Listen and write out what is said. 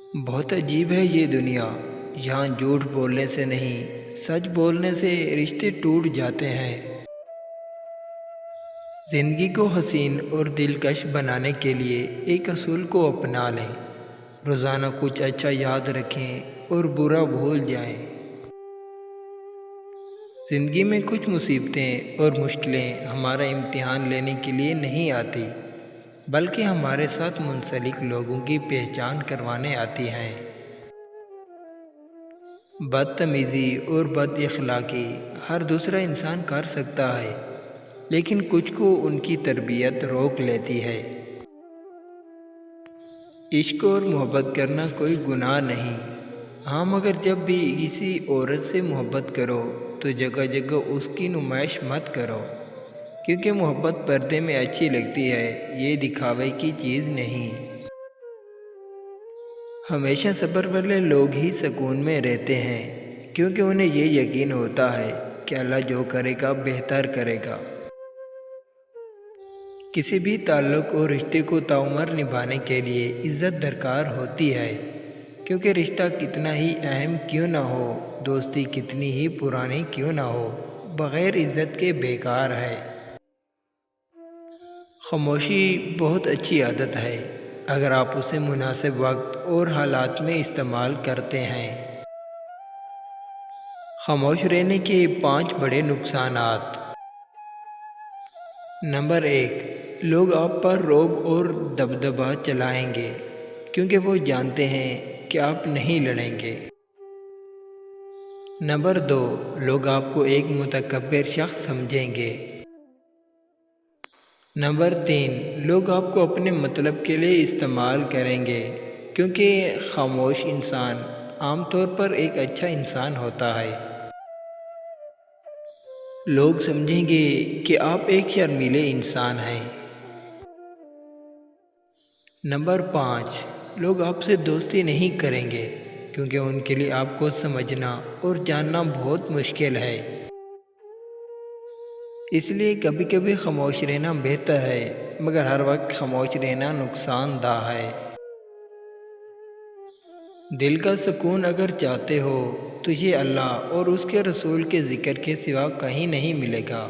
بہت عجیب ہے یہ دنیا، یہاں جھوٹ بولنے سے نہیں، سچ بولنے سے رشتے ٹوٹ جاتے ہیں۔ زندگی کو حسین اور دلکش بنانے کے لیے ایک اصول کو اپنا لیں، روزانہ کچھ اچھا یاد رکھیں اور برا بھول جائیں۔ زندگی میں کچھ مصیبتیں اور مشکلیں ہمارا امتحان لینے کے لیے نہیں آتی، بلکہ ہمارے ساتھ منسلک لوگوں کی پہچان کروانے آتی ہیں۔ بدتمیزی اور بد اخلاقی ہر دوسرا انسان کر سکتا ہے، لیکن کچھ کو ان کی تربیت روک لیتی ہے۔ عشق اور محبت کرنا کوئی گناہ نہیں، ہاں، مگر جب بھی کسی عورت سے محبت کرو تو جگہ جگہ اس کی نمائش مت کرو، کیونکہ محبت پردے میں اچھی لگتی ہے، یہ دکھاوے کی چیز نہیں۔ ہمیشہ صبر والے لوگ ہی سکون میں رہتے ہیں، کیونکہ انہیں یہ یقین ہوتا ہے کہ اللہ جو کرے گا بہتر کرے گا۔ کسی بھی تعلق اور رشتے کو تعمیر نبھانے کے لیے عزت درکار ہوتی ہے، کیونکہ رشتہ کتنا ہی اہم کیوں نہ ہو، دوستی کتنی ہی پرانی کیوں نہ ہو، بغیر عزت کے بیکار ہے۔ خاموشی بہت اچھی عادت ہے اگر آپ اسے مناسب وقت اور حالات میں استعمال کرتے ہیں۔ خاموش رہنے کے 5 بڑے نقصانات۔ نمبر 1، لوگ آپ پر رعب اور دبدبہ چلائیں گے، کیونکہ وہ جانتے ہیں کہ آپ نہیں لڑیں گے۔ نمبر 2، لوگ آپ کو ایک متکبر شخص سمجھیں گے۔ نمبر 3، لوگ آپ کو اپنے مطلب کے لیے استعمال کریں گے، کیونکہ خاموش انسان عام طور پر ایک اچھا انسان ہوتا ہے۔ لوگ سمجھیں گے کہ آپ ایک شرمیلے انسان ہیں۔ نمبر 5، لوگ آپ سے دوستی نہیں کریں گے، کیونکہ ان کے لیے آپ کو سمجھنا اور جاننا بہت مشکل ہے۔ اس لیے کبھی کبھی خاموش رہنا بہتر ہے، مگر ہر وقت خاموش رہنا نقصان دہ ہے۔ دل کا سکون اگر چاہتے ہو تو یہ اللہ اور اس کے رسول کے ذکر کے سوا کہیں نہیں ملے گا۔